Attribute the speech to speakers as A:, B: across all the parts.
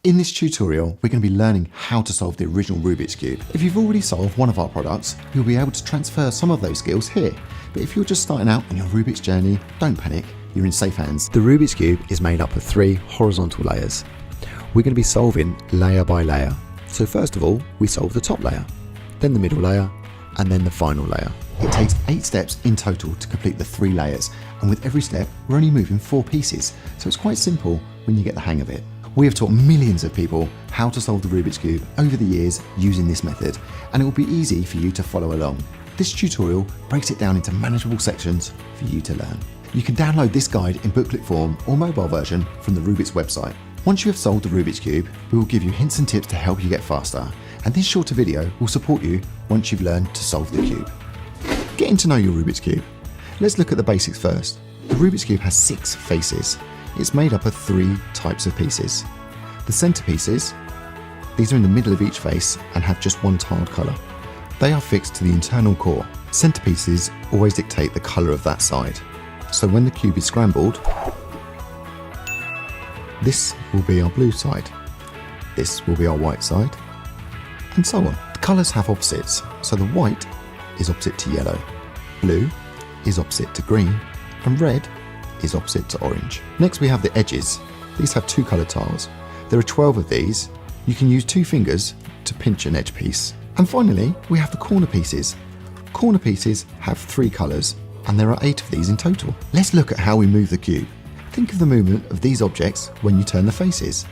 A: In this tutorial, we're going to be learning how to solve the original Rubik's Cube. If you've already solved one of our products, you'll be able to transfer some of those skills here. But if you're just starting out on your Rubik's journey, don't panic, you're in safe hands. The Rubik's Cube is made up of 3 horizontal layers. We're going to be solving layer by layer. So first of all, we solve the top layer, then the middle layer, and then the final layer. It takes 8 steps in total to complete the 3 layers, and with every step, we're only moving 4 pieces, so it's quite simple when you get the hang of it. We have taught millions of people how to solve the Rubik's Cube over the years using this method, and it will be easy for you to follow along. This tutorial breaks it down into manageable sections for you to learn. You can download this guide in booklet form or mobile version from the Rubik's website. Once you have solved the Rubik's Cube, we will give you hints and tips to help you get faster, and this shorter video will support you once you've learned to solve the cube. Getting to know your Rubik's Cube. Let's look at the basics first. The Rubik's Cube has 6 faces. It's made up of 3 types of pieces. The centre pieces, these are in the middle of each face and have just one tiled colour. They are fixed to the internal core. Centre pieces always dictate the colour of that side. So when the cube is scrambled, this will be our blue side, this will be our white side, and so on. The colours have opposites, so the white is opposite to yellow, blue is opposite to green, and red is opposite to orange. Next we have the edges. These have 2 coloured tiles. There are 12 of these. You can use 2 fingers to pinch an edge piece. And finally, we have the corner pieces. Corner pieces have 3 colours, and there are 8 of these in total. Let's look at how we move the cube. Think of the movement of these objects when you turn the faces.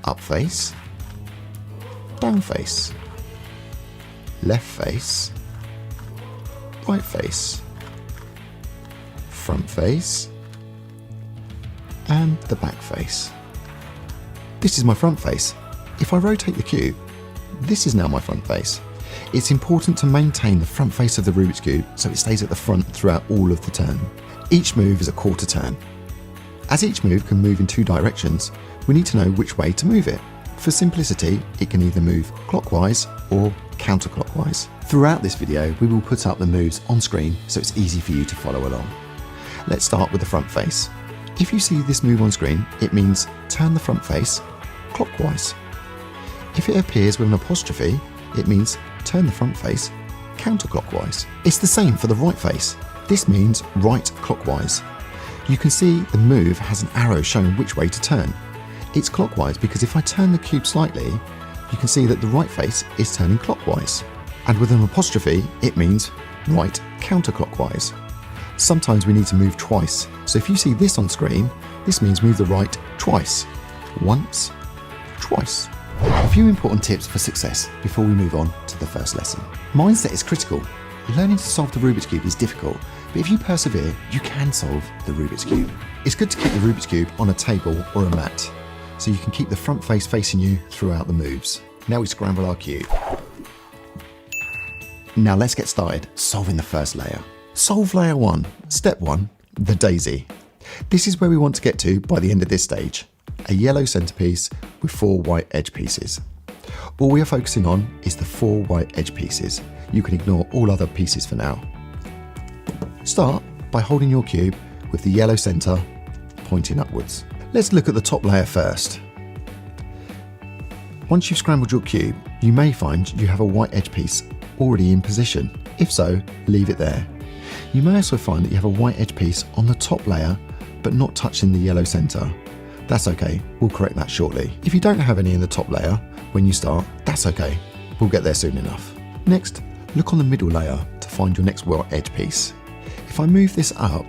A: Up face, down face, left face, right face, front face, and the back face. This is my front face. If I rotate the cube, this is now my front face. It's important to maintain the front face of the Rubik's Cube so it stays at the front throughout all of the turn. Each move is a quarter turn. As each move can move in 2 directions, we need to know which way to move it. For simplicity, it can either move clockwise or counterclockwise. Throughout this video, we will put up the moves on screen so it's easy for you to follow along. Let's start with the front face. If you see this move on screen, it means turn the front face clockwise. If it appears with an apostrophe, it means turn the front face counterclockwise. It's the same for the right face. This means right clockwise. You can see the move has an arrow showing which way to turn. It's clockwise because if I turn the cube slightly, you can see that the right face is turning clockwise. And with an apostrophe, it means right counterclockwise. Sometimes we need to move twice. So if you see this on screen, this means move the right twice. Once, twice. A few important tips for success before we move on to the first lesson. Mindset is critical. Learning to solve the Rubik's Cube is difficult, but if you persevere, you can solve the Rubik's Cube. It's good to keep the Rubik's Cube on a table or a mat, so you can keep the front face facing you throughout the moves. Now we scramble our cube. Now let's get started solving the first layer. Solve layer 1. Step 1, the daisy. This is where we want to get to by the end of this stage. A yellow centerpiece with 4 white edge pieces. All we are focusing on is the 4 white edge pieces. You can ignore all other pieces for now. Start by holding your cube with the yellow center pointing upwards. Let's look at the top layer first. Once you've scrambled your cube, you may find you have a white edge piece already in position. If so, leave it there. You may also find that you have a white edge piece on the top layer, but not touching the yellow center. That's okay, we'll correct that shortly. If you don't have any in the top layer when you start, that's okay, we'll get there soon enough. Next, look on the middle layer to find your next white edge piece. If I move this up,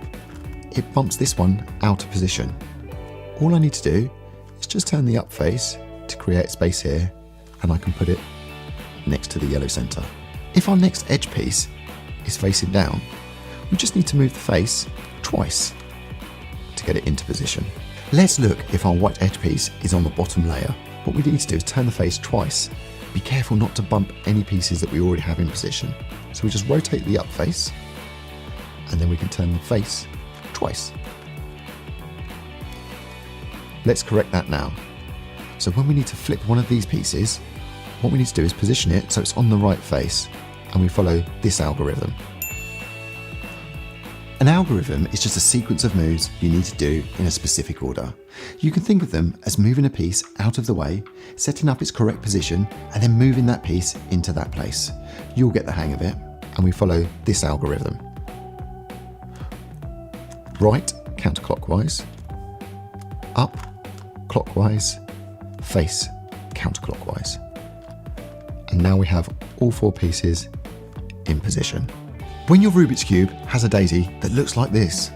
A: it bumps this one out of position. All I need to do is just turn the up face to create space here, and I can put it next to the yellow center. If our next edge piece is facing down, we just need to move the face twice to get it into position. Let's look if our white edge piece is on the bottom layer. What we need to do is turn the face twice. Be careful not to bump any pieces that we already have in position. So we just rotate the up face, and then we can turn the face twice. Let's correct that now. So when we need to flip one of these pieces, what we need to do is position it so it's on the right face, and we follow this algorithm. An algorithm is just a sequence of moves you need to do in a specific order. You can think of them as moving a piece out of the way, setting up its correct position, and then moving that piece into that place. You'll get the hang of it, and we follow this algorithm. Right, counterclockwise, up, clockwise, face, counterclockwise. And now we have all 4 pieces in position. When your Rubik's Cube has a daisy that looks like this,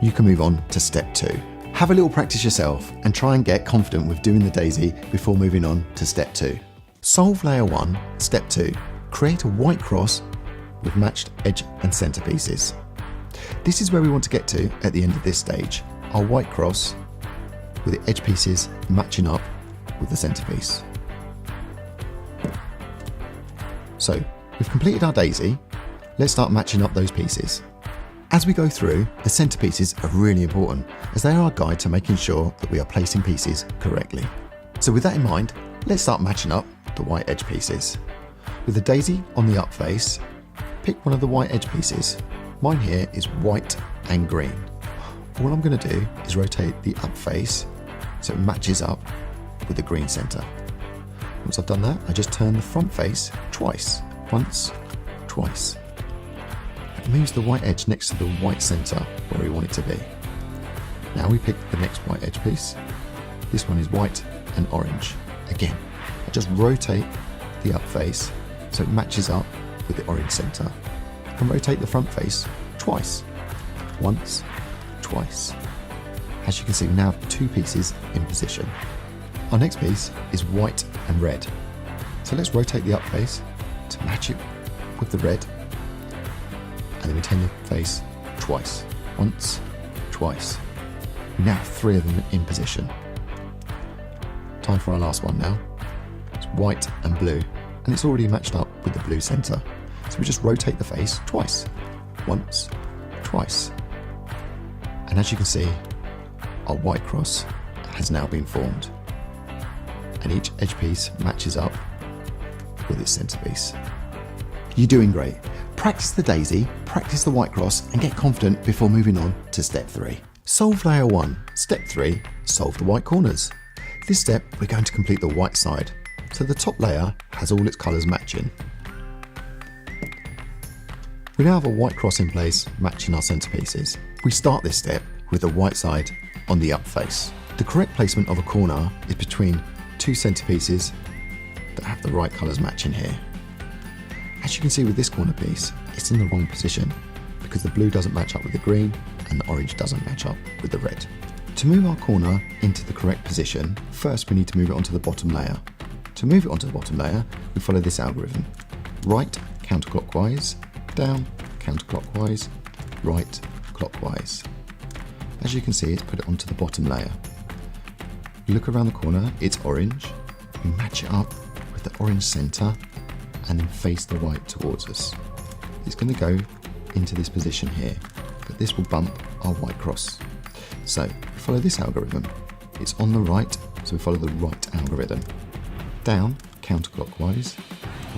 A: you can move on to step 2. Have a little practice yourself and try and get confident with doing the daisy before moving on to step 2. Solve layer 1, step 2. Create a white cross with matched edge and center pieces. This is where we want to get to at the end of this stage. Our white cross with the edge pieces matching up with the centerpiece. So we've completed our daisy. Let's start matching up those pieces. As we go through, the centerpieces are really important as they are our guide to making sure that we are placing pieces correctly. So with that in mind, let's start matching up the white edge pieces. With the daisy on the up face, pick one of the white edge pieces. Mine here is white and green. All I'm going to do is rotate the up face so it matches up with the green center. Once I've done that, I just turn the front face twice. Once, twice. It moves the white edge next to the white center where we want it to be. Now we pick the next white edge piece. This one is white and orange. Again, I just rotate the up face so it matches up with the orange center. And rotate the front face twice. Once, twice. As you can see, we now have 2 pieces in position. Our next piece is white and red. So let's rotate the up face to match it with the red. And then we turn the face twice. Once, twice. We now have 3 of them in position. Time for our last one now. It's white and blue, and it's already matched up with the blue center. So we just rotate the face twice. Once, twice. And as you can see, our white cross has now been formed. And each edge piece matches up with its centerpiece. You're doing great. Practice the daisy, practice the white cross, and get confident before moving on to step 3. Solve layer 1. Step 3, solve the white corners. This step, we're going to complete the white side, so the top layer has all its colours matching. We now have a white cross in place, matching our centerpieces. We start this step with the white side on the up face. The correct placement of a corner is between 2 centerpieces that have the right colours matching here. As you can see with this corner piece, it's in the wrong position because the blue doesn't match up with the green and the orange doesn't match up with the red. To move our corner into the correct position, first we need to move it onto the bottom layer. To move it onto the bottom layer, we follow this algorithm. Right, counterclockwise, down, counterclockwise, right, clockwise. As you can see, it's put it onto the bottom layer. You look around the corner, it's orange. We match it up with the orange center and then face the white towards us. It's going to go into this position here, but this will bump our white cross. So we follow this algorithm. It's on the right, so we follow the right algorithm. Down, counterclockwise,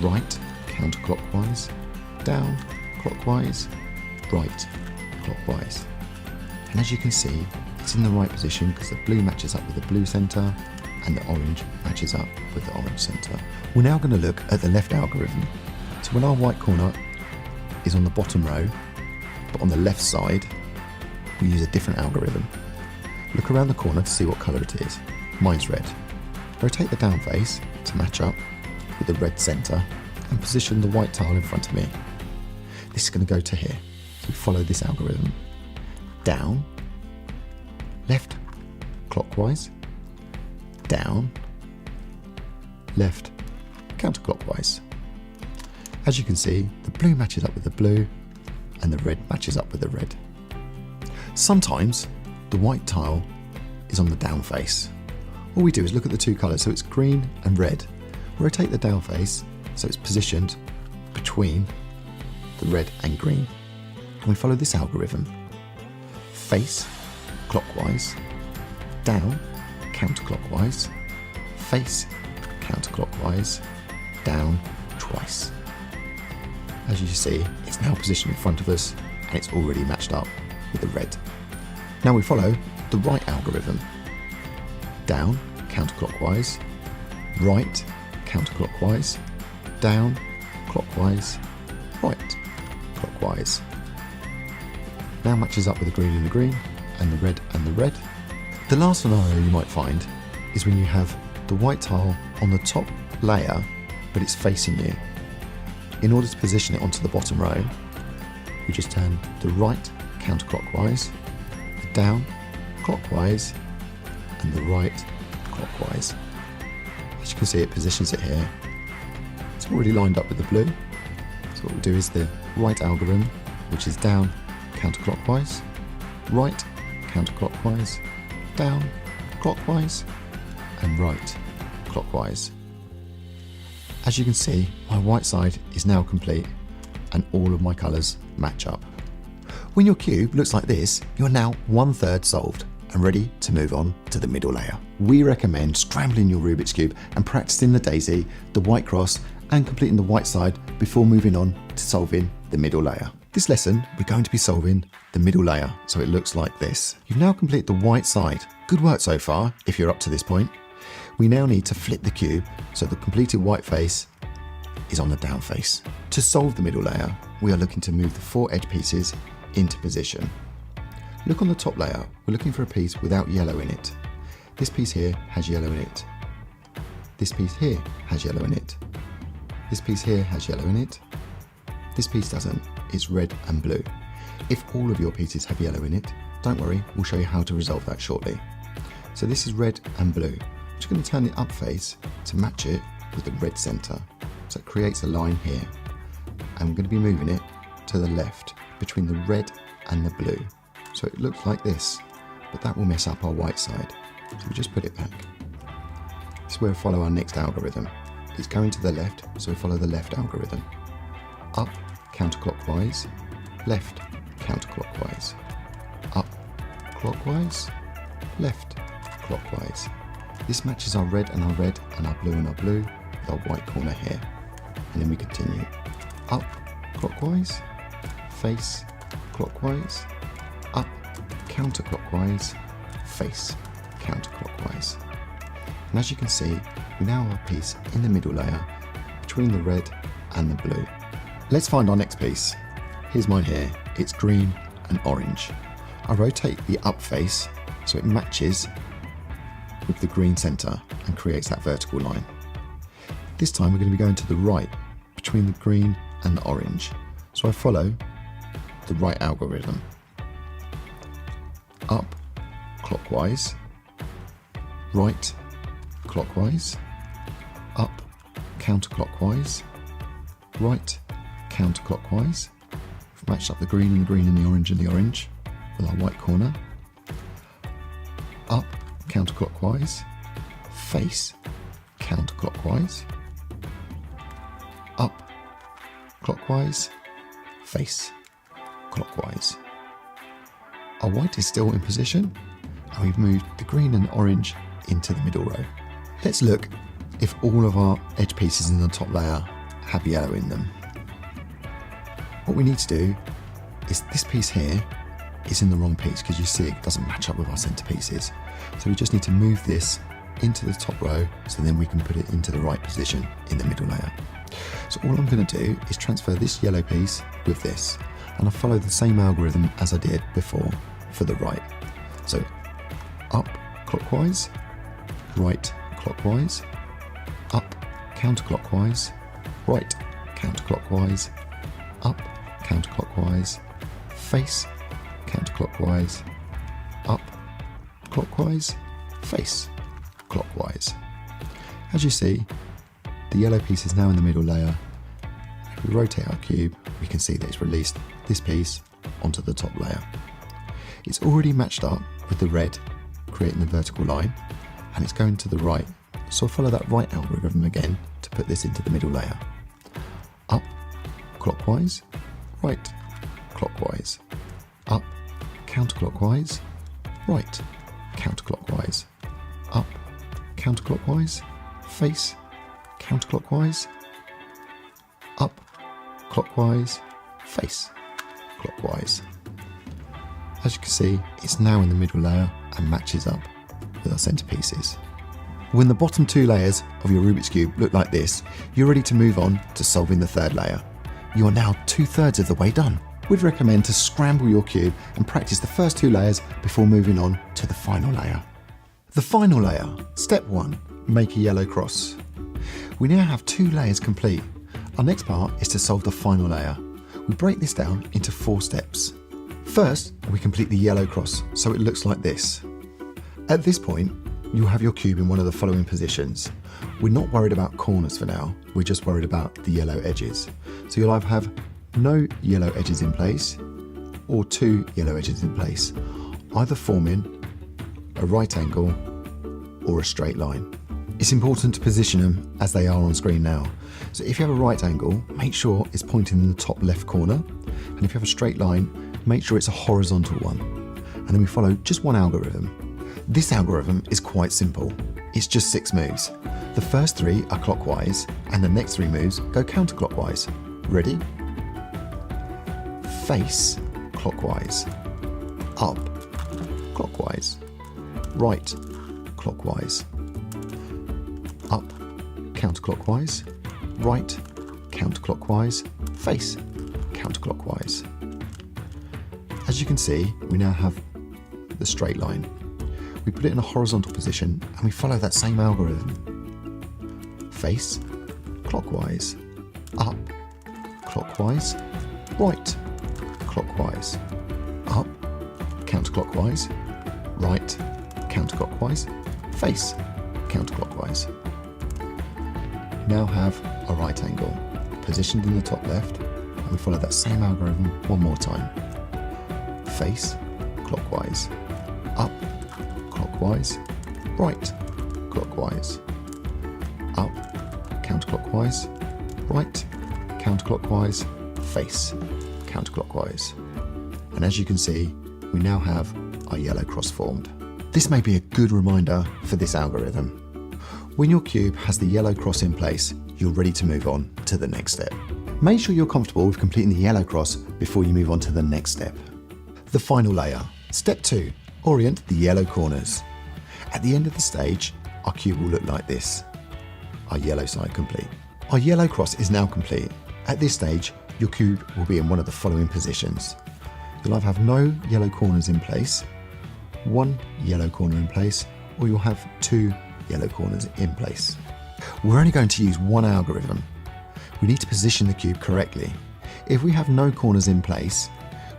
A: right, counterclockwise, down, clockwise, right, clockwise. And as you can see, it's in the right position because the blue matches up with the blue center and the orange matches up with the orange center. We're now going to look at the left algorithm. So when our white corner is on the bottom row, but on the left side, we use a different algorithm. Look around the corner to see what colour it is. Mine's red. Rotate the down face to match up with the red centre and position the white tile in front of me. This is going to go to here. So we follow this algorithm. Down, left, clockwise, down, left, counterclockwise. As you can see, the blue matches up with the blue and the red matches up with the red. Sometimes the white tile is on the down face. All we do is look at the 2 colours, so it's green and red. Rotate the down face so it's positioned between the red and green. And we follow this algorithm. Face, clockwise, down, counterclockwise, face, counterclockwise, down, twice. As you see, it's now positioned in front of us and and it's already matched up with the red. Now we follow the right algorithm. Down, counterclockwise, right, counterclockwise, down, clockwise, right, clockwise. Now matches up with the green and the green, and the red and the red. The last scenario you might find is when you have the white tile on the top layer, but it's facing you. In order to position it onto the bottom row, you just turn the right counterclockwise, the down clockwise, and the right clockwise. As you can see, it positions it here. It's already lined up with the blue. So what we'll do is the right algorithm, which is down counterclockwise, right counterclockwise, down clockwise, and right clockwise. As you can see, my white side is now complete and all of my colours match up. When your cube looks like this, you're now 1/3 solved and ready to move on to the middle layer. We recommend scrambling your Rubik's Cube and practicing the daisy, the white cross, and completing the white side before moving on to solving the middle layer. This lesson, we're going to be solving the middle layer, so it looks like this. You've now completed the white side. Good work so far, if you're up to this point. We now need to flip the cube so the completed white face is on the down face. To solve the middle layer, we are looking to move the 4 edge pieces into position. Look on the top layer, we're looking for a piece without yellow in it. This piece here has yellow in it. This piece here has yellow in it. This piece here has yellow in it. This piece doesn't, it's red and blue. If all of your pieces have yellow in it, don't worry, we'll show you how to resolve that shortly. So this is red and blue. I'm just going to turn the up face to match it with the red centre. So it creates a line here. And we're going to be moving it to the left between the red and the blue. So it looks like this, but that will mess up our white side. So we just put it back. This is where we follow our next algorithm. It's going to the left, so we follow the left algorithm. Up, counterclockwise, left, counterclockwise. Up, clockwise, left, clockwise. This matches our red and our red and our blue with our white corner here. And then we continue. Up, clockwise, face, clockwise, up, counterclockwise, face, counterclockwise. And as you can see, we now have a piece in the middle layer between the red and the blue. Let's find our next piece. Here's mine here. It's green and orange. I rotate the up face so it matches with the green centre and creates that vertical line. This time we're going to be going to the right between the green and the orange. So I follow the right algorithm. Up, clockwise, right, clockwise, up, counterclockwise, right, counterclockwise. We've matched up the green and the green and the orange with our white corner. Up, counterclockwise, face, counterclockwise, up, clockwise, face, clockwise. Our white is still in position, and we've moved the green and orange into the middle row. Let's look if all of our edge pieces in the top layer have yellow in them. What we need to do is this piece here is in the wrong piece because you see it doesn't match up with our centre pieces. So we just need to move this into the top row so then we can put it into the right position in the middle layer. So all I'm going to do is transfer this yellow piece with this, and I'll follow the same algorithm as I did before for the right. So up clockwise, right clockwise, up counterclockwise, right counterclockwise, up counterclockwise, face counterclockwise, up clockwise, face clockwise. As you see, the yellow piece is now in the middle layer. If we rotate our cube, we can see that it's released this piece onto the top layer. It's already matched up with the red, creating the vertical line, and it's going to the right. So I'll follow that right algorithm again to put this into the middle layer. Up clockwise, right clockwise, up counterclockwise, right counterclockwise, up counterclockwise, face counterclockwise, up clockwise, face clockwise. As you can see, it's now in the middle layer and matches up with our centerpieces. When the bottom two layers of your Rubik's Cube look like this, you're ready to move on to solving the third layer. You are now 2/3 of the way done. We'd recommend to scramble your cube and practice the first two layers before moving on to the final layer. The final layer, step 1, make a yellow cross. We now have 2 layers complete. Our next part is to solve the final layer. We break this down into 4 steps. First, we complete the yellow cross so it looks like this. At this point, you'll have your cube in one of the following positions. We're not worried about corners for now, we're just worried about the yellow edges. So you'll either have no yellow edges in place or 2 yellow edges in place, either forming a right angle or a straight line. It's important to position them as they are on screen now. So if you have a right angle, make sure it's pointing in the top left corner, and if you have a straight line, make sure it's a horizontal one. And then we follow just one algorithm. This algorithm is quite simple. It's just 6 moves. The first 3 are clockwise, and the next 3 moves go counterclockwise. Ready? Face clockwise, up clockwise, right clockwise, up counterclockwise, right counterclockwise, face counterclockwise. As you can see, we now have the straight line. We put it in a horizontal position and we follow that same algorithm. Face clockwise, up clockwise, right clockwise, up counterclockwise, right counterclockwise, face counterclockwise. Now have a right angle positioned in the top left, and we follow that same algorithm one more time. Face clockwise, up clockwise, right clockwise, up counterclockwise, right counterclockwise, face counterclockwise. And as you can see, we now have our yellow cross formed. This may be a good reminder for this algorithm. When your cube has the yellow cross in place, you're ready to move on to the next step. Make sure you're comfortable with completing the yellow cross before you move on to the next step. The final layer. Step 2, orient the yellow corners. At the end of the stage, our cube will look like this. Our yellow side complete. Our yellow cross is now complete. At this stage, your cube will be in one of the following positions. You'll either have no yellow corners in place, 1 yellow corner in place, or you'll have 2 yellow corners in place. We're only going to use one algorithm. We need to position the cube correctly. If we have no corners in place,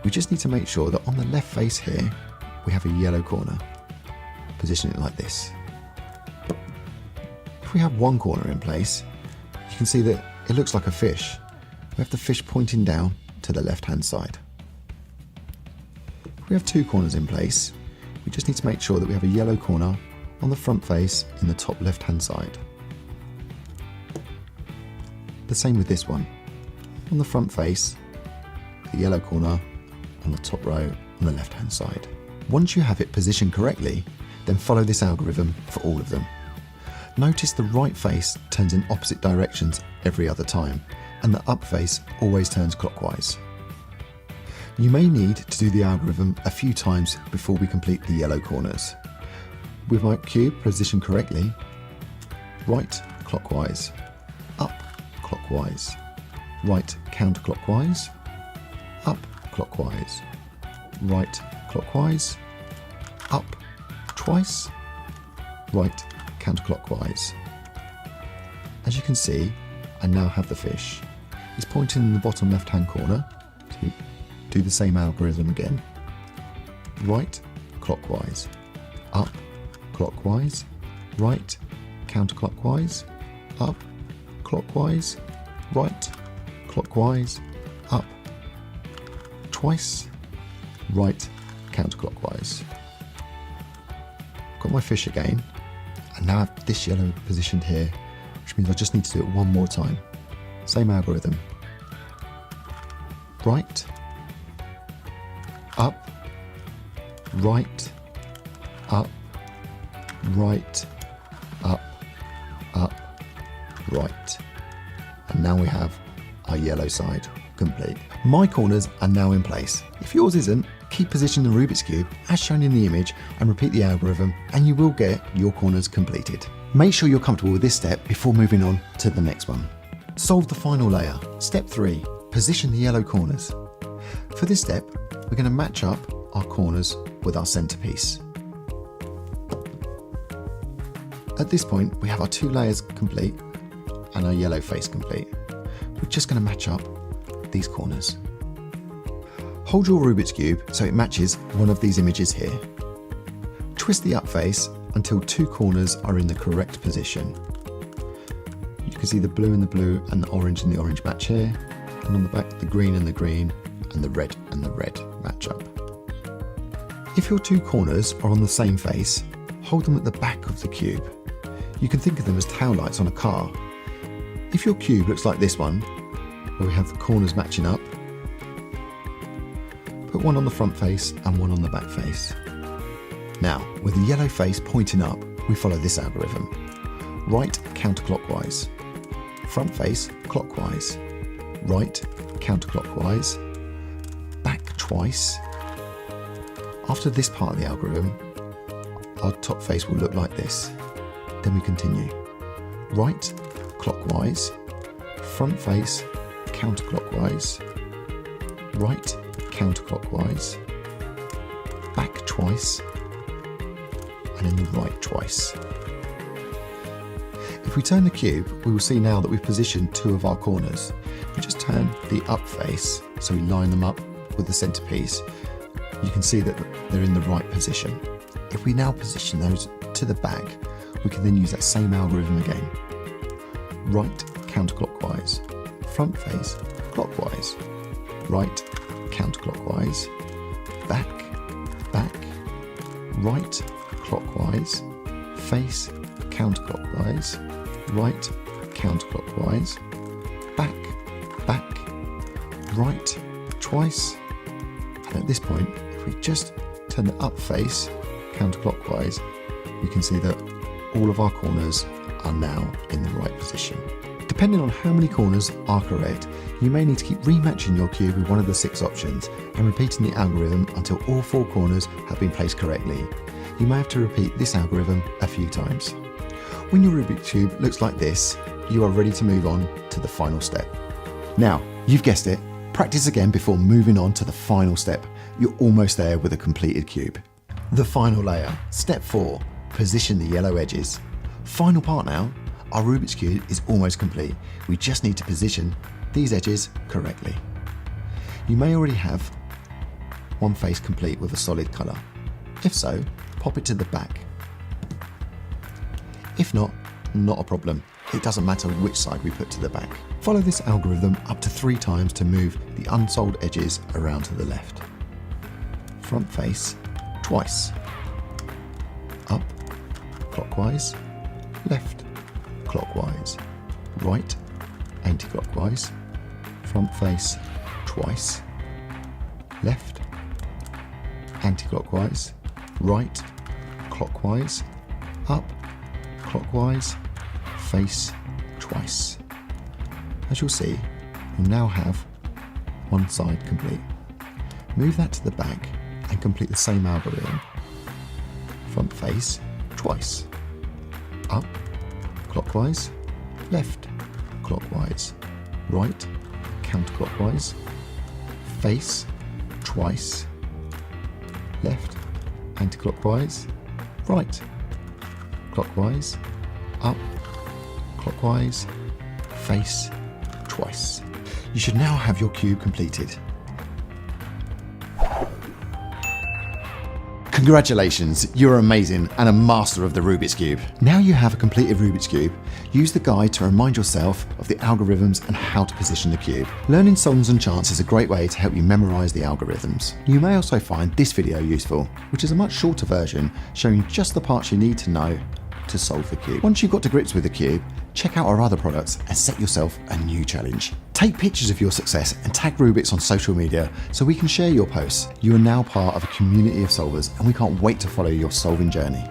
A: we just need to make sure that on the left face here, we have a yellow corner. Position it like this. If we have 1 corner in place, you can see that it looks like a fish. We have the fish pointing down to the left-hand side. If we have 2 corners in place, we just need to make sure that we have a yellow corner on the front face in the top left-hand side. The same with this one. On the front face, the yellow corner on the top row on the left-hand side. Once you have it positioned correctly, then follow this algorithm for all of them. Notice the right face turns in opposite directions every other time, and the up face always turns clockwise. You may need to do the algorithm a few times before we complete the yellow corners. With my cube positioned correctly, right clockwise, up clockwise, right counterclockwise, up clockwise, right clockwise, up twice, right counterclockwise. As you can see, I now have the fish. It's pointing in the bottom left-hand corner, so do the same algorithm again. Right clockwise, up clockwise, right counterclockwise, up clockwise, right clockwise, up twice, right counterclockwise. Got my fish again, and now I have this yellow positioned here, which means I just need to do it one more time. Same algorithm. Right, up, right, up, right, up, up, right. And now we have our yellow side complete. My corners are now in place. If yours isn't, keep positioning the Rubik's Cube as shown in the image and repeat the algorithm and you will get your corners completed. Make sure you're comfortable with this step before moving on to the next one. Solve the final layer. Step 3, position the yellow corners. For this step, we're going to match up our corners with our centerpiece. At this point, we have our 2 layers complete and our yellow face complete. We're just going to match up these corners. Hold your Rubik's Cube so it matches one of these images here. Twist the up face until 2 corners are in the correct position. You can see the blue and the orange match here, and on the back the green and the red match up. If your 2 corners are on the same face, hold them at the back of the cube. You can think of them as tail lights on a car. If your cube looks like this one, where we have the corners matching up, put one on the front face and one on the back face. Now, with the yellow face pointing up, we follow this algorithm. Right counterclockwise, front face clockwise, right counterclockwise, back twice. After this part of the algorithm, our top face will look like this. Then we continue. Right clockwise, front face counterclockwise, right counterclockwise, back twice, and then the right twice. If we turn the cube, we will see now that we've positioned 2 of our corners. We just turn the up face, so we line them up with the centerpiece. You can see that they're in the right position. If we now position those to the back, we can then use that same algorithm again. Right counterclockwise, front face clockwise, right counterclockwise, back, right clockwise, face counterclockwise, right counterclockwise, back, right twice. And at this point, if we just turn the up face counterclockwise, you can see that all of our corners are now in the right position. Depending on how many corners are correct, you may need to keep rematching your cube with one of the 6 options and repeating the algorithm until all 4 corners have been placed correctly. You may have to repeat this algorithm a few times. When your Rubik's Cube looks like this, you are ready to move on to the final step. Now, you've guessed it, practice again before moving on to the final step. You're almost there with a completed cube. The final layer, step 4, position the yellow edges. Final part now, our Rubik's Cube is almost complete. We just need to position these edges correctly. You may already have one face complete with a solid colour. If so, pop it to the back. If not a problem. It doesn't matter which side we put to the back. Follow this algorithm up to 3 times to move the unsold edges around to the left. Front face twice. Up clockwise, left clockwise, right anti-clockwise, front face twice, left anti-clockwise, right clockwise, up clockwise, face twice. As you'll see, we'll now have one side complete. Move that to the back and complete the same algorithm. Front face twice. Up clockwise, left clockwise, right counterclockwise, face twice, left anti-clockwise, right clockwise, up clockwise, face twice. You should now have your cube completed. Congratulations, you're amazing and a master of the Rubik's Cube. Now you have a completed Rubik's Cube, use the guide to remind yourself of the algorithms and how to position the cube. Learning songs and chants is a great way to help you memorise the algorithms. You may also find this video useful, which is a much shorter version showing just the parts you need to know to solve the cube. Once you've got to grips with the cube, check out our other products and set yourself a new challenge. Take pictures of your success and tag Rubik's on social media so we can share your posts. You are now part of a community of solvers and we can't wait to follow your solving journey.